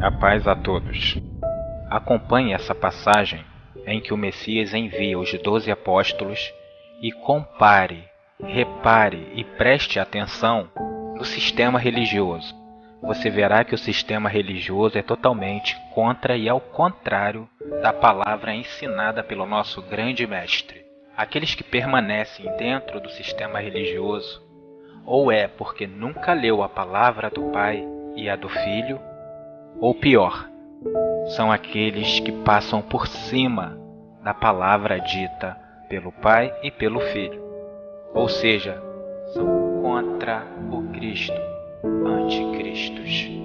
A paz a todos. Acompanhe essa passagem em que o Messias envia os 12 apóstolos e compare, repare e preste atenção no sistema religioso. Você verá que o sistema religioso é totalmente contra e ao contrário da palavra ensinada pelo nosso grande mestre. Aqueles que permanecem dentro do sistema religioso, ou é porque nunca leu a palavra do Pai e a do Filho, ou pior, são aqueles que passam por cima da palavra dita pelo Pai e pelo Filho. Ou seja, são contra o Cristo, anticristos.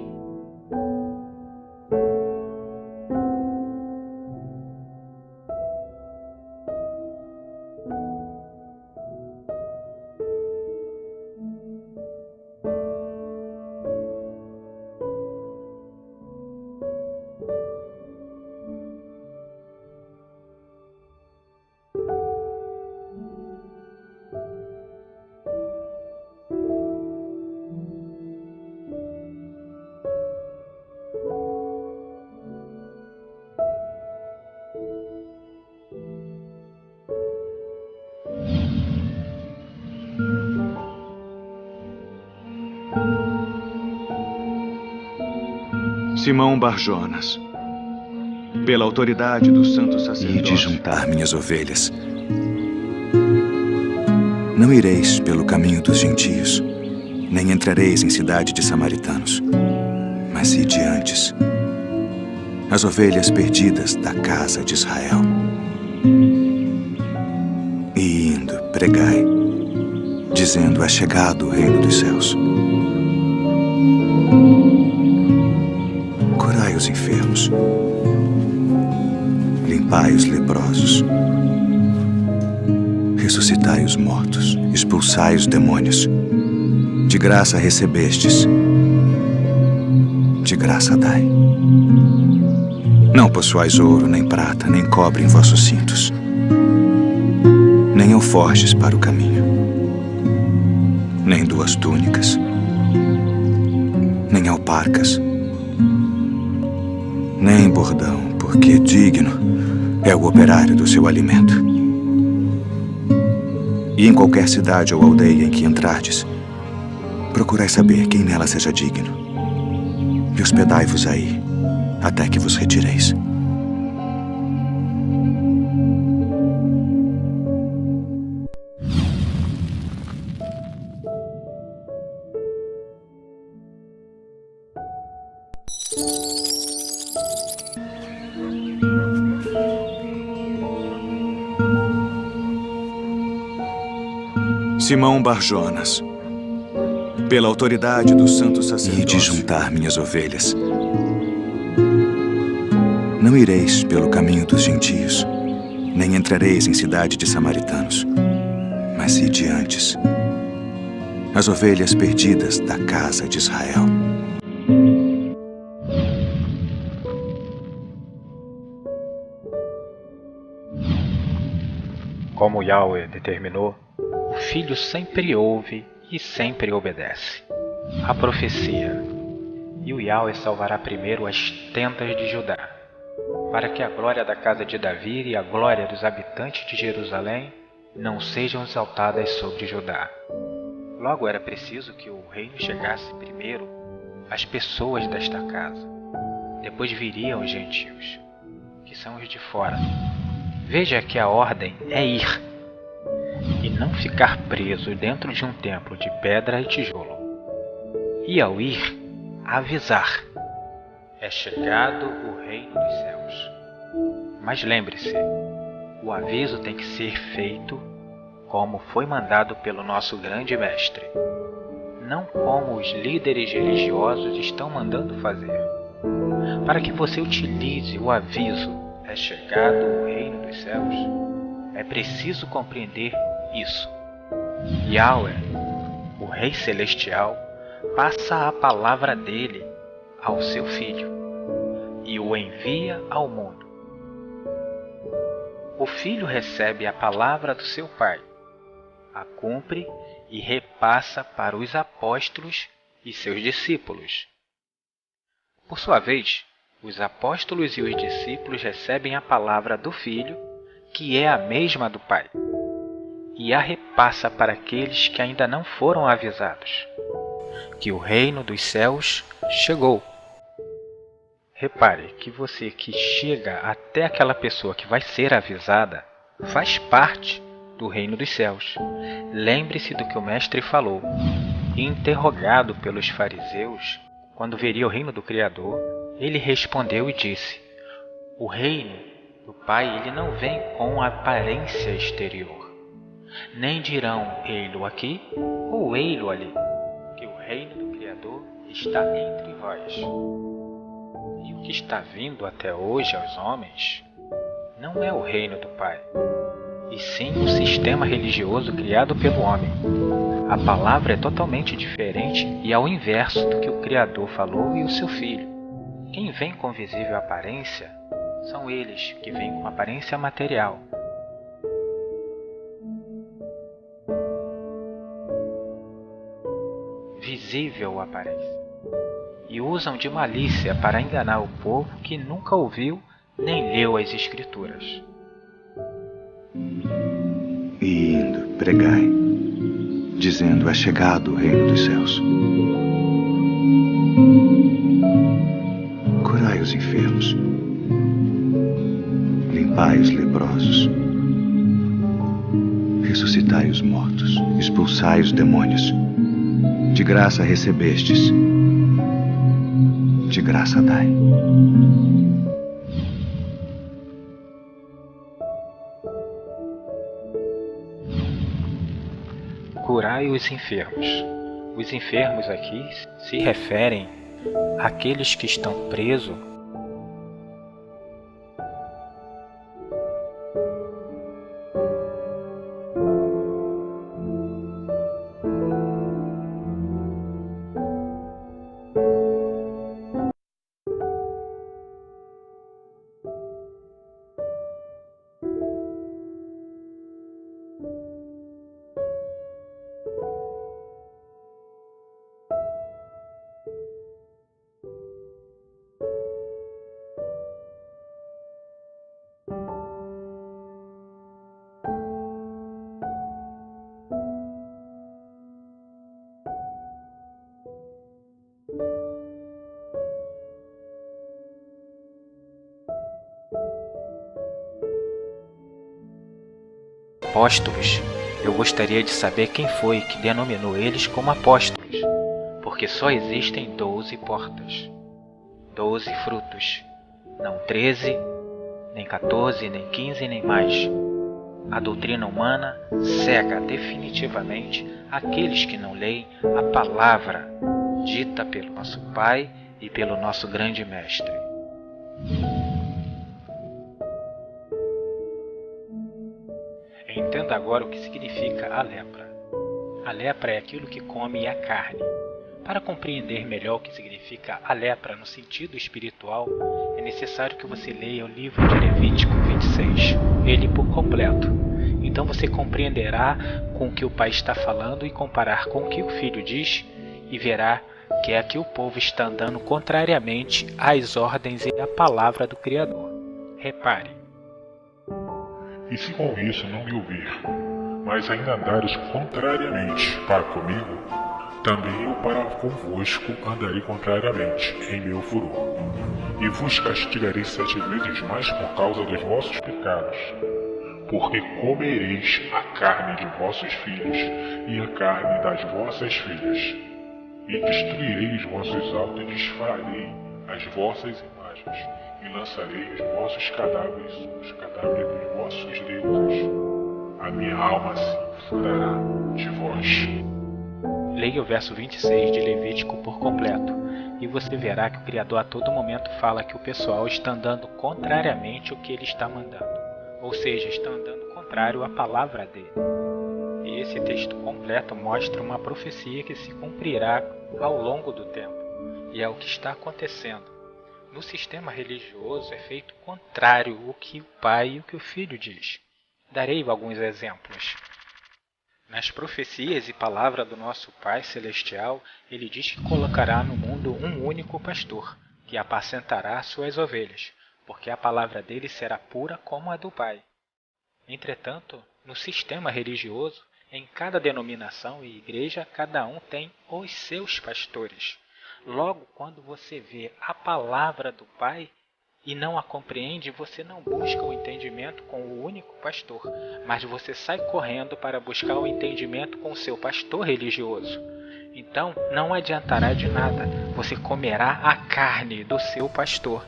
Simão Barjonas, pela autoridade do santo sacerdócio. Ide juntar minhas ovelhas. Não ireis pelo caminho dos gentios, nem entrareis em cidade de samaritanos, mas ide antes, as ovelhas perdidas da casa de Israel. E indo, pregai, dizendo: é chegado o reino dos céus. Curai os enfermos, limpai os leprosos, ressuscitai os mortos, expulsai os demônios. De graça recebestes, de graça dai. Não possuais ouro, nem prata, nem cobre em vossos cintos, nem alforjes para o caminho, nem 2 túnicas, nem alparcas, nem bordão, porque digno é o operário do seu alimento. E em qualquer cidade ou aldeia em que entrardes, procurai saber quem nela seja digno, e hospedai-vos aí, até que vos retireis. Simão Barjonas, pela autoridade do santo sacerdócio. Ide juntar minhas ovelhas. Não ireis pelo caminho dos gentios, nem entrareis em cidade de samaritanos, mas ide antes, as ovelhas perdidas da casa de Israel. Como Yahweh determinou, o Filho sempre ouve e sempre obedece. A profecia: e o Yahweh salvará primeiro as tendas de Judá, para que a glória da casa de Davi e a glória dos habitantes de Jerusalém não sejam exaltadas sobre Judá. Logo era preciso que o reino chegasse primeiro às pessoas desta casa. Depois viriam os gentios, que são os de fora. Veja que a ordem é ir, e não ficar preso dentro de um templo de pedra e tijolo. E ao ir, avisar: é chegado o reino dos céus. Mas lembre-se, o aviso tem que ser feito como foi mandado pelo nosso grande mestre, não como os líderes religiosos estão mandando fazer. Para que você utilize o aviso: é chegado o reino dos céus, é preciso compreender isso. Yahweh, o Rei Celestial, passa a palavra dele ao seu Filho e o envia ao mundo. O Filho recebe a palavra do seu Pai, a cumpre e repassa para os apóstolos e seus discípulos. Por sua vez, os apóstolos e os discípulos recebem a palavra do Filho, que é a mesma do Pai, e a repassa para aqueles que ainda não foram avisados, que o reino dos céus chegou. Repare que você que chega até aquela pessoa que vai ser avisada, faz parte do reino dos céus. Lembre-se do que o Mestre falou. Interrogado pelos fariseus, quando veria o reino do Criador, ele respondeu e disse: o reino do Pai ele não vem com aparência exterior. Nem dirão ei-lo aqui ou ei-lo ali, que o reino do Criador está entre vós. E o que está vindo até hoje aos homens não é o reino do Pai, e sim um sistema religioso criado pelo homem. A palavra é totalmente diferente e ao inverso do que o Criador falou e o seu Filho. Quem vem com visível aparência são eles que vêm com aparência material. Visível aparência. E usam de malícia para enganar o povo que nunca ouviu nem leu as Escrituras. E indo, pregai, dizendo: é chegado o reino dos céus. Curai os enfermos, limpai os leprosos, ressuscitai os mortos, expulsai os demônios. De graça recebestes, de graça dai. Curai os enfermos. Os enfermos aqui se referem àqueles que estão presos apóstolos. Eu gostaria de saber quem foi que denominou eles como apóstolos, porque só existem 12 portas, 12 frutos, não 13, nem 14, nem 15, nem mais. A doutrina humana cega definitivamente aqueles que não leem a palavra dita pelo nosso Pai e pelo nosso grande Mestre. Entenda agora o que significa a lepra. A lepra é aquilo que come a carne. Para compreender melhor o que significa a lepra no sentido espiritual, é necessário que você leia o livro de Levítico 26, ele por completo. Então você compreenderá com o que o Pai está falando e comparar com o que o Filho diz, e verá que é que o povo está andando contrariamente às ordens e à palavra do Criador. Repare. E se com isso não me ouvir, mas ainda andares contrariamente para comigo, também eu para convosco andarei contrariamente em meu furor, e vos castigarei 7 vezes mais por causa dos vossos pecados, porque comereis a carne de vossos filhos e a carne das vossas filhas, e destruirei os vossos altos e desfarei as vossas imagens, e lançarei os vossos cadáveres sobre os cadáveres dos vossos deuses. A minha alma se enfurecerá de vós. Leia o verso 26 de Levítico por completo, e você verá que o Criador a todo momento fala que o pessoal está andando contrariamente ao que ele está mandando, ou seja, está andando contrário à palavra dele. E esse texto completo mostra uma profecia que se cumprirá ao longo do tempo, e é o que está acontecendo. No sistema religioso é feito contrário ao que o Pai e o que o Filho diz. Darei alguns exemplos. Nas profecias e palavra do nosso Pai Celestial, ele diz que colocará no mundo um único pastor, que apacentará suas ovelhas, porque a palavra dele será pura como a do Pai. Entretanto, no sistema religioso, em cada denominação e igreja, cada um tem os seus pastores. Logo, quando você vê a palavra do Pai e não a compreende, você não busca o entendimento com o único pastor, mas você sai correndo para buscar o entendimento com o seu pastor religioso. Então, não adiantará de nada, você comerá a carne do seu pastor.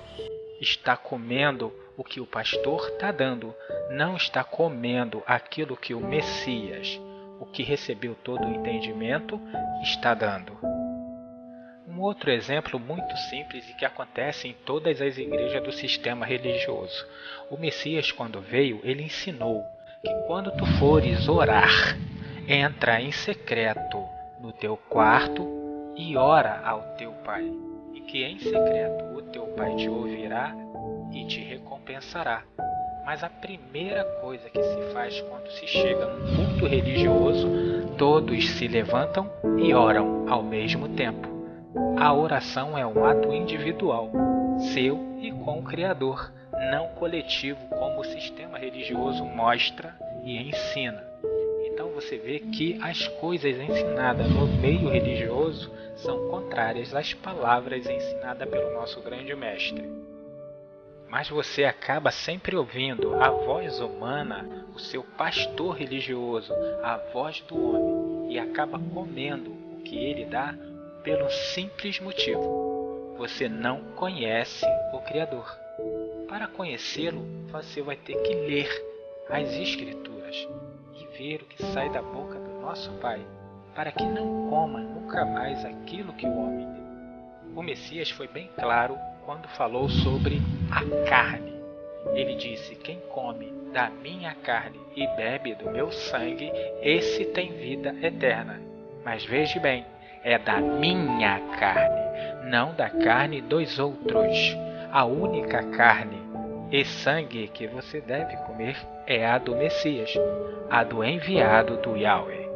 Está comendo o que o pastor está dando, não está comendo aquilo que o Messias, o que recebeu todo o entendimento, está dando. Um outro exemplo muito simples e que acontece em todas as igrejas do sistema religioso. O Messias, quando veio, ele ensinou que quando tu fores orar, entra em secreto no teu quarto e ora ao teu Pai. E que em secreto o teu Pai te ouvirá e te recompensará. Mas a primeira coisa que se faz quando se chega num culto religioso, todos se levantam e oram ao mesmo tempo. A oração é um ato individual, seu e com o Criador, não coletivo como o sistema religioso mostra e ensina. Então você vê que as coisas ensinadas no meio religioso são contrárias às palavras ensinadas pelo nosso grande mestre. Mas você acaba sempre ouvindo a voz humana, o seu pastor religioso, a voz do homem, e acaba comendo o que ele dá pelo simples motivo: você não conhece o Criador. Para conhecê-lo, você vai ter que ler as Escrituras e ver o que sai da boca do nosso Pai, para que não coma nunca mais aquilo que o homem deu. O Messias foi bem claro quando falou sobre a carne. Ele disse: quem come da minha carne e bebe do meu sangue, esse tem vida eterna. Mas veja bem, é da minha carne, não da carne dos outros. A única carne e sangue que você deve comer é a do Messias, a do enviado do Yahweh,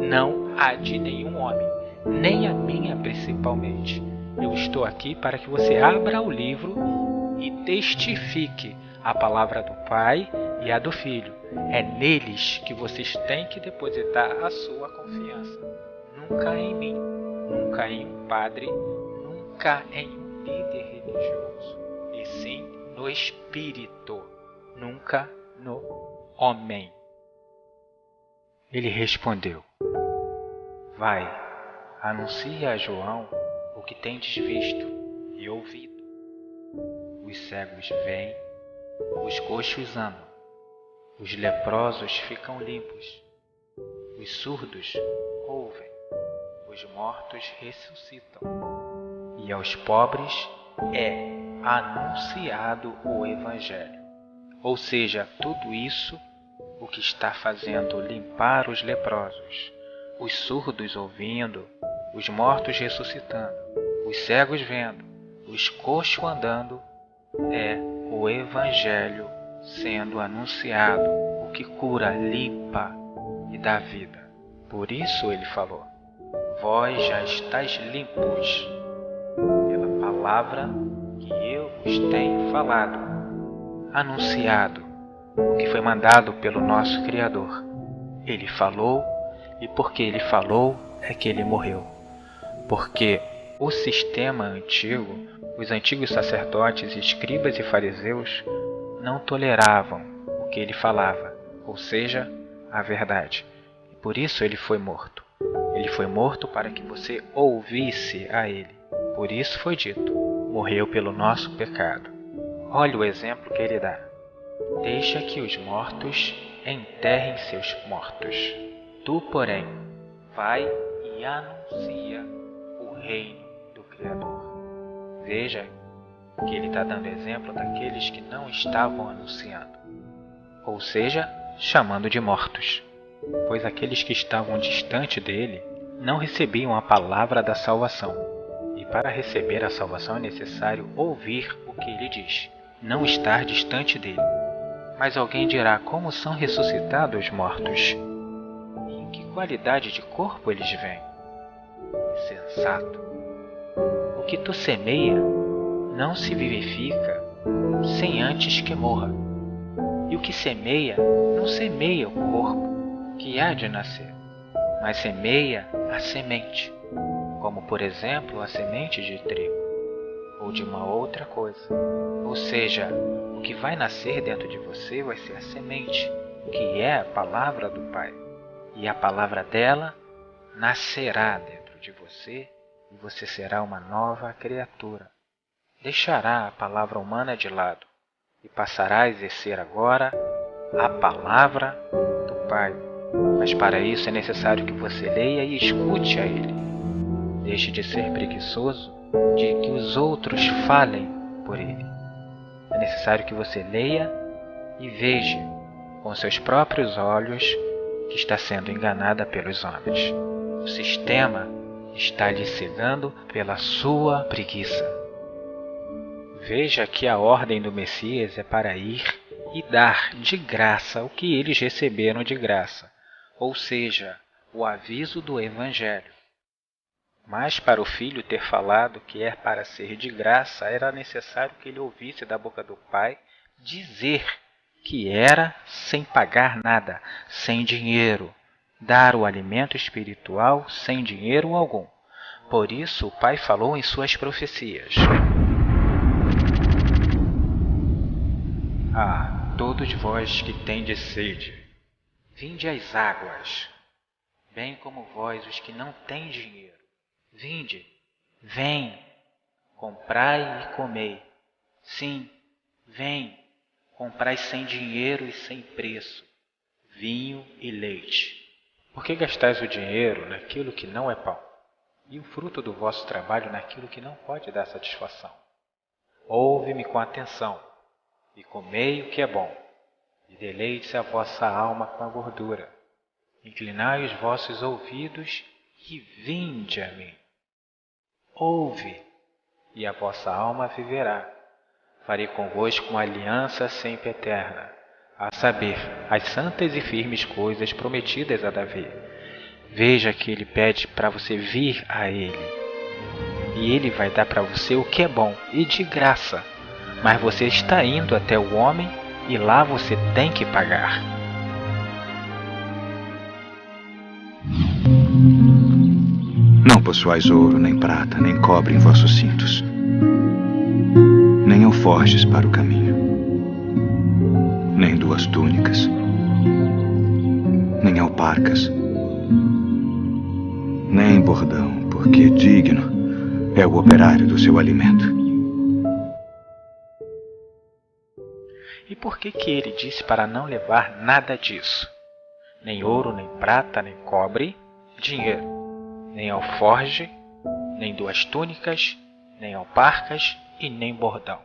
não a de nenhum homem, nem a minha principalmente. Eu estou aqui para que você abra o livro e testifique a palavra do Pai e a do Filho. É neles que vocês têm que depositar a sua confiança. Nunca em mim, nunca em um padre, nunca em um líder religioso, e sim no Espírito, nunca no homem. Ele respondeu: vai, anuncie a João o que tendes visto e ouvido. Os cegos veem, os coxos andam, os leprosos ficam limpos, os surdos ouvem, os mortos ressuscitam, e aos pobres é anunciado o Evangelho. Ou seja, tudo isso, o que está fazendo limpar os leprosos, os surdos ouvindo, os mortos ressuscitando, os cegos vendo, os coxos andando, é o Evangelho sendo anunciado, o que cura, limpa e dá vida. Por isso ele falou: vós já estáis limpos pela palavra que eu vos tenho falado, anunciado, o que foi mandado pelo nosso Criador. Ele falou, e porque ele falou é que ele morreu. Porque o sistema antigo, os antigos sacerdotes, escribas e fariseus não toleravam o que ele falava, ou seja, a verdade. E por isso ele foi morto. Ele foi morto para que você ouvisse a ele. Por isso foi dito: morreu pelo nosso pecado. Olha o exemplo que ele dá: deixa que os mortos enterrem seus mortos. Tu, porém, vai e anuncia o reino do Criador. Veja que ele está dando exemplo daqueles que não estavam anunciando, ou seja, chamando de mortos, pois aqueles que estavam distante dele não recebiam a palavra da salvação. E para receber a salvação é necessário ouvir o que ele diz, não estar distante dele. Mas alguém dirá: como são ressuscitados os mortos? E em que qualidade de corpo eles vêm? Insensato! O que tu semeia não se vivifica sem antes que morra. E o que semeia, não semeia o corpo que há de nascer, mas semeia a semente, como por exemplo a semente de trigo, ou de uma outra coisa. Ou seja, o que vai nascer dentro de você vai ser a semente, que é a palavra do Pai. E a palavra dela nascerá dentro de você, e você será uma nova criatura. Deixará a palavra humana de lado e passará a exercer agora a palavra do Pai. Mas para isso é necessário que você leia e escute a Ele. Deixe de ser preguiçoso de que os outros falem por Ele. É necessário que você leia e veja com seus próprios olhos que está sendo enganada pelos homens. O sistema está lhe cegando pela sua preguiça. Veja que a ordem do Messias é para ir e dar de graça o que eles receberam de graça, ou seja, o aviso do Evangelho. Mas para o Filho ter falado que é para ser de graça, era necessário que ele ouvisse da boca do Pai dizer que era sem pagar nada, sem dinheiro, dar o alimento espiritual sem dinheiro algum. Por isso o Pai falou em suas profecias: Ah, todos vós que tendes sede, vinde às águas, bem como vós os que não têm dinheiro, vinde, vem, comprai e comei. Sim, vem, comprai sem dinheiro e sem preço, vinho e leite. Por que gastais o dinheiro naquilo que não é pão, e o fruto do vosso trabalho naquilo que não pode dar satisfação? Ouve-me com atenção, e comei o que é bom, e deleite-se a vossa alma com a gordura. Inclinai os vossos ouvidos e vinde a mim. Ouve, e a vossa alma viverá. Farei convosco uma aliança sempre eterna, a saber, as santas e firmes coisas prometidas a Davi. Veja que ele pede para você vir a ele, e ele vai dar para você o que é bom e de graça, mas você está indo até o homem e lá você tem que pagar. Não possuais ouro, nem prata, nem cobre em vossos cintos, nem alforjes para o caminho, nem 2 túnicas, nem alparcas, nem bordão, porque digno é o operário do seu alimento. E por que ele disse para não levar nada disso? Nem ouro, nem prata, nem cobre, dinheiro, nem alforge, nem 2 túnicas, nem alparcas e nem bordão.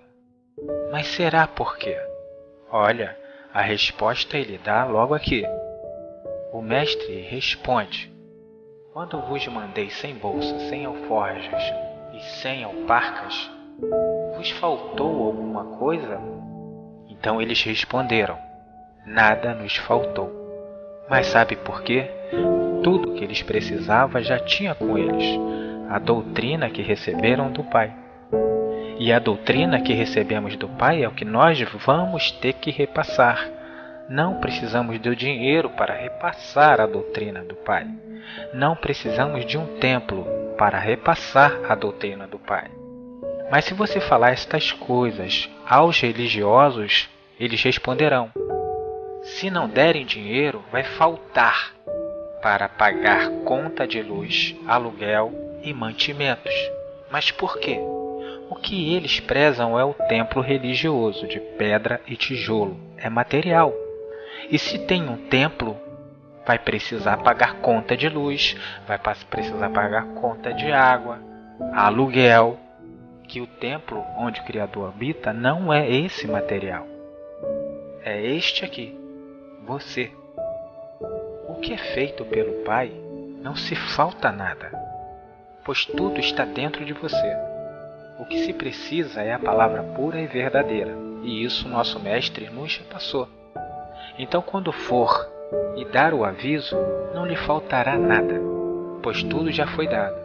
Mas será por quê? Olha, a resposta ele dá logo aqui. O mestre responde: quando vos mandei sem bolsa, sem alforjes e sem alparcas, vos faltou alguma coisa? Então eles responderam: nada nos faltou. Mas sabe por quê? Tudo o que eles precisavam já tinha com eles, a doutrina que receberam do Pai. E a doutrina que recebemos do Pai é o que nós vamos ter que repassar. Não precisamos do dinheiro para repassar a doutrina do Pai. Não precisamos de um templo para repassar a doutrina do Pai. Mas se você falar estas coisas aos religiosos, eles responderão: se não derem dinheiro, vai faltar para pagar conta de luz, aluguel e mantimentos. Mas por quê? O que eles prezam é o templo religioso de pedra e tijolo, é material. E se tem um templo, vai precisar pagar conta de luz, vai precisar pagar conta de água, aluguel, que o templo onde o Criador habita não é esse material. É este aqui, você. O que é feito pelo Pai, não se falta nada, pois tudo está dentro de você. O que se precisa é a palavra pura e verdadeira, e isso nosso mestre nos passou. Então, quando for e dar o aviso, não lhe faltará nada, pois tudo já foi dado.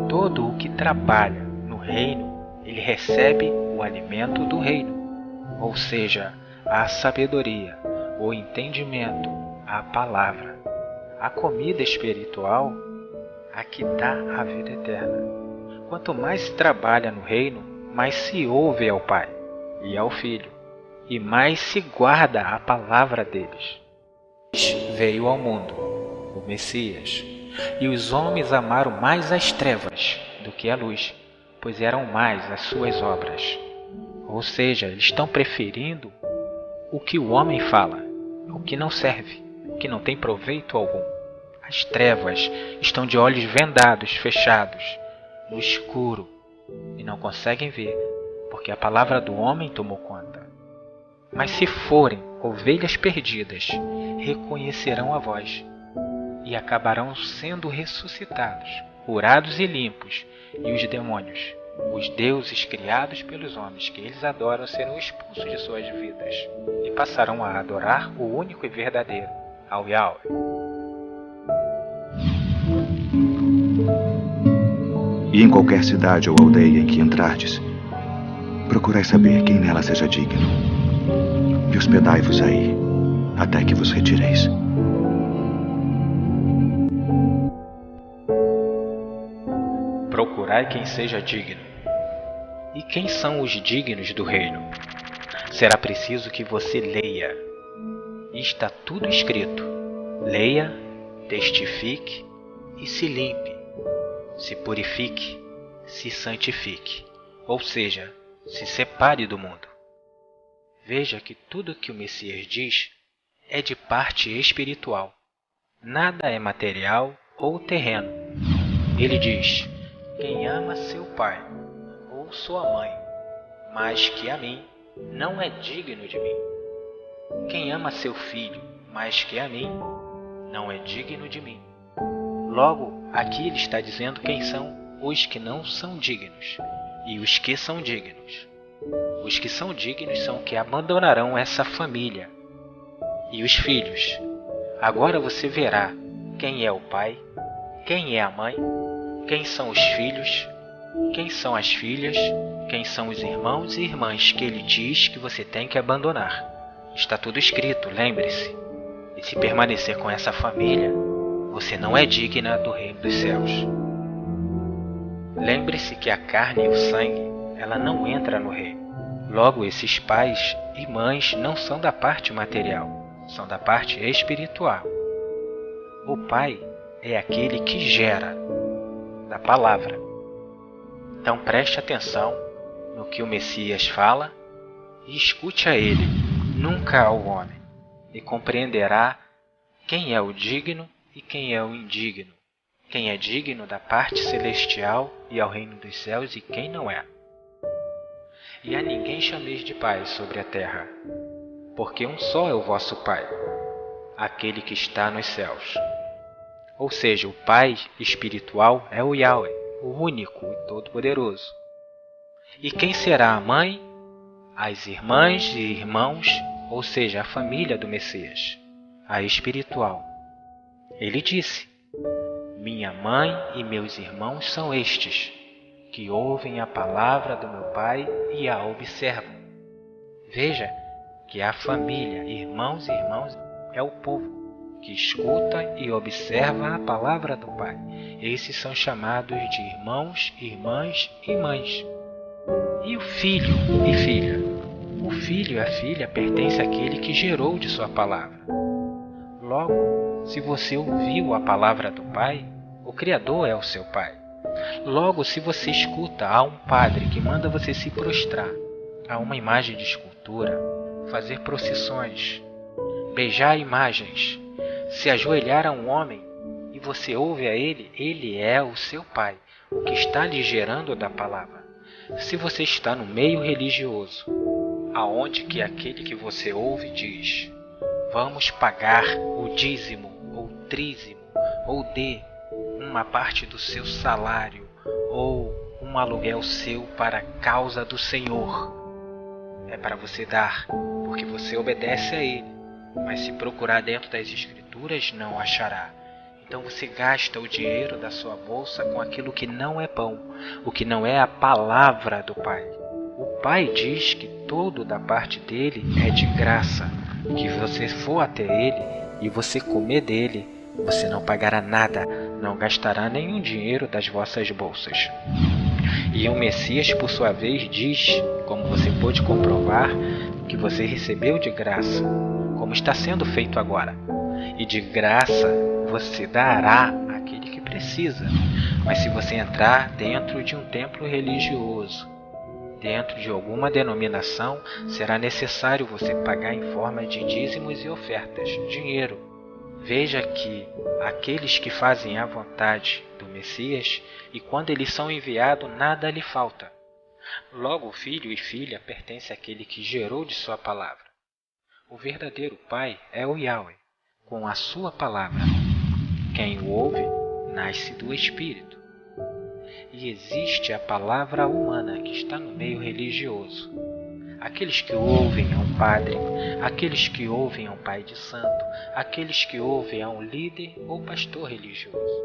Todo o que trabalha no reino, ele recebe o alimento do reino, ou seja, a sabedoria, o entendimento, a palavra, a comida espiritual, a que dá a vida eterna. Quanto mais se trabalha no reino, mais se ouve ao Pai e ao Filho, e mais se guarda a palavra deles. Veio ao mundo, o Messias, e os homens amaram mais as trevas do que a luz, pois eram mais as suas obras. Ou seja, eles estão preferindo o que o homem fala, o que não serve, o que não tem proveito algum. As trevas estão de olhos vendados, fechados, no escuro, e não conseguem ver, porque a palavra do homem tomou conta. Mas se forem ovelhas perdidas, reconhecerão a voz, e acabarão sendo ressuscitados, curados e limpos, e os demônios, os deuses criados pelos homens que eles adoram, serão expulsos de suas vidas, e passarão a adorar o único e verdadeiro, ao Yahweh. E em qualquer cidade ou aldeia em que entrardes, procurai saber quem nela seja digno, e hospedai-vos aí, até que vos retireis. Procurai quem seja digno. E quem são os dignos do reino? Será preciso que você leia. E está tudo escrito. Leia, testifique e se limpe. Se purifique, se santifique. Ou seja, se separe do mundo. Veja que tudo que o Messias diz é de parte espiritual. Nada é material ou terreno. Ele diz: quem ama seu pai ou sua mãe mais que a mim, não é digno de mim. Quem ama seu filho mais que a mim, não é digno de mim. Logo, aqui ele está dizendo quem são os que não são dignos e os que são dignos. Os que são dignos são que abandonarão essa família. E os filhos. Agora você verá quem é o pai, quem é a mãe, quem são os filhos, quem são as filhas, quem são os irmãos e irmãs que ele diz que você tem que abandonar. Está tudo escrito, lembre-se. E se permanecer com essa família, você não é digna do reino dos céus. Lembre-se que a carne e o sangue, ela não entra no reino. Logo, esses pais e mães não são da parte material, são da parte espiritual. O pai é aquele que gera, da palavra. Então preste atenção no que o Messias fala e escute a ele, nunca ao homem, e compreenderá quem é o digno e quem é o indigno, quem é digno da parte celestial e ao reino dos céus e quem não é. E a ninguém chameis de pai sobre a terra, porque um só é o vosso Pai, aquele que está nos céus. Ou seja, o Pai espiritual é o Yahweh, o único e todo-poderoso. E quem será a mãe? As irmãs e irmãos, ou seja, a família do Messias, a espiritual. Ele disse: minha mãe e meus irmãos são estes, que ouvem a palavra do meu Pai e a observam. Veja que a família, irmãos e irmãs, é o povo que escuta e observa a palavra do Pai. Esses são chamados de irmãos, irmãs e mães. E o filho e filha? O filho e a filha pertencem àquele que gerou de sua palavra. Logo, se você ouviu a palavra do Pai, o Criador é o seu Pai. Logo, se você escuta a um padre que manda você se prostrar a uma imagem de escultura, fazer procissões, beijar imagens, se ajoelhar a um homem e você ouve a ele, ele é o seu Pai, o que está lhe gerando da palavra. Se você está no meio religioso, aonde que aquele que você ouve diz: vamos pagar o dízimo ou trízimo, ou dê uma parte do seu salário ou um aluguel seu para a causa do Senhor. É para você dar, porque você obedece a Ele. Mas se procurar dentro das Escrituras, não achará. Então você gasta o dinheiro da sua bolsa com aquilo que não é pão, o que não é a palavra do Pai. O Pai diz que tudo da parte dele é de graça, que você for até ele e você comer dele, você não pagará nada, não gastará nenhum dinheiro das vossas bolsas. E o Messias, por sua vez, diz, como você pôde comprovar, que você recebeu de graça, como está sendo feito agora. E de graça você dará àquele que precisa. Mas se você entrar dentro de um templo religioso, dentro de alguma denominação, será necessário você pagar em forma de dízimos e ofertas, dinheiro. Veja que aqueles que fazem a vontade do Messias, e quando eles são enviados, nada lhe falta. Logo, o filho e filha pertence àquele que gerou de sua palavra. O verdadeiro Pai é o Yahweh, com a sua palavra. Quem o ouve, nasce do Espírito. E existe a palavra humana que está no meio religioso. Aqueles que ouvem a um padre, aqueles que ouvem a um pai de santo, aqueles que ouvem a um líder ou pastor religioso,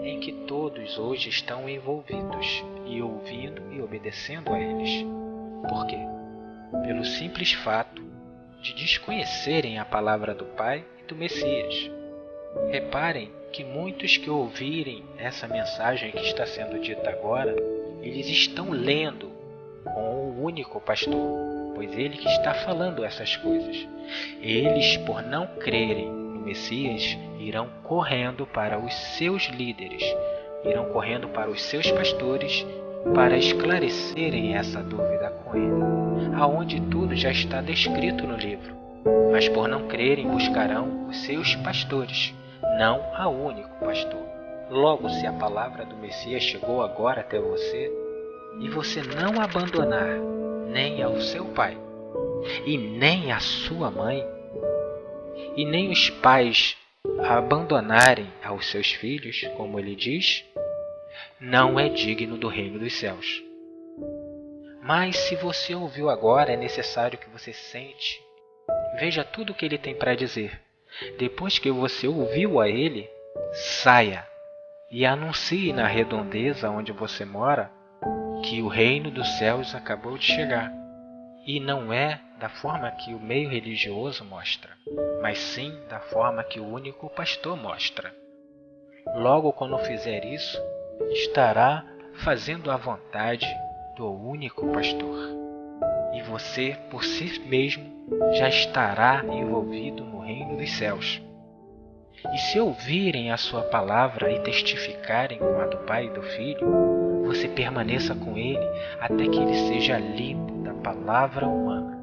em que todos hoje estão envolvidos e ouvindo e obedecendo a eles. Por quê? Pelo simples fato de desconhecerem a palavra do Pai e do Messias. Reparem que muitos que ouvirem essa mensagem que está sendo dita agora, eles estão lendo com o único pastor, pois ele que está falando essas coisas. Eles, por não crerem no Messias, irão correndo para os seus líderes, irão correndo para os seus pastores para esclarecerem essa dúvida com ele, aonde tudo já está descrito no livro. Mas por não crerem, buscarão os seus pastores, não ao único pastor. Logo, se a palavra do Messias chegou agora até você, e você não abandonar nem ao seu pai, e nem a sua mãe, e nem os pais abandonarem aos seus filhos, como ele diz, não é digno do reino dos céus. Mas se você ouviu agora, é necessário que você sente, veja tudo o que ele tem para dizer. Depois que você ouviu a ele, saia e anuncie na redondeza onde você mora que o reino dos céus acabou de chegar. E não é da forma que o meio religioso mostra, mas sim da forma que o único pastor mostra. Logo, quando fizer isso, estará fazendo a vontade do único pastor. E você, por si mesmo, já estará envolvido no reino dos céus. E se ouvirem a sua palavra e testificarem com a do Pai e do Filho, você permaneça com ele até que ele seja limpo da palavra humana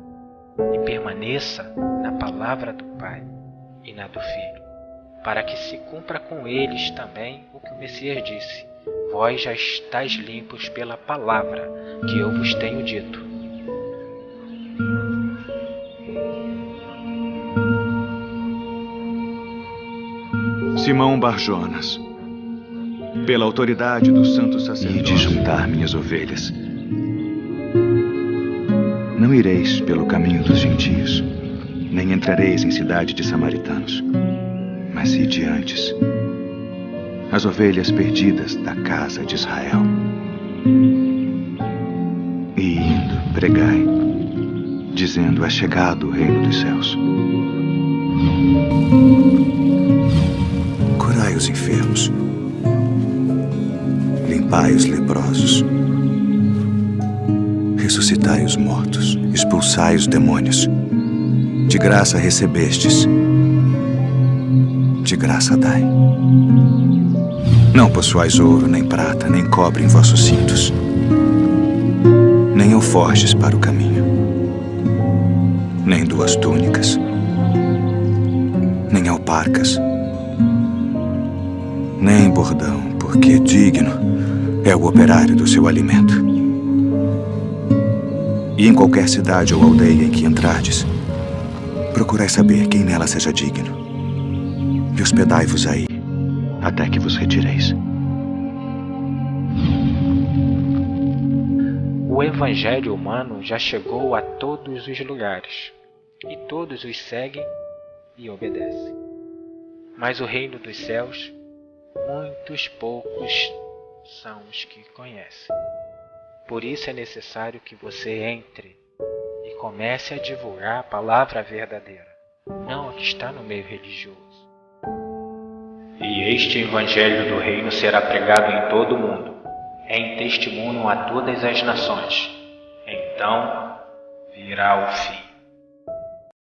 e permaneça na palavra do Pai e na do Filho, para que se cumpra com eles também o que o Messias disse: vós já estáis limpos pela palavra que eu vos tenho dito. Simão Bar-Jonas, pela autoridade do santo E sacerdote, de juntar minhas ovelhas. Não ireis pelo caminho dos gentios, nem entrareis em cidade de samaritanos, mas ide antes, as ovelhas perdidas da casa de Israel. E indo, pregai, dizendo: é chegado o reino dos céus. Curai os enfermos, limpai os leprosos, ressuscitai os mortos, expulsai os demônios. De graça recebestes, de graça dai. Não possuais ouro, nem prata, nem cobre em vossos cintos, nem alforjes para o caminho, nem 2 túnicas, nem alparcas, nem bordão, porque digno é o operário do seu alimento. E em qualquer cidade ou aldeia em que entrardes, procurai saber quem nela seja digno, e hospedai-vos aí, até que vos retireis. O evangelho humano já chegou a todos os lugares, e todos os seguem e obedecem. Mas o reino dos céus, muitos poucos são os que conhecem. Por isso é necessário que você entre e comece a divulgar a palavra verdadeira, não a que está no meio religioso. E este evangelho do reino será pregado em todo o mundo, em testemunho a todas as nações. Então virá o fim.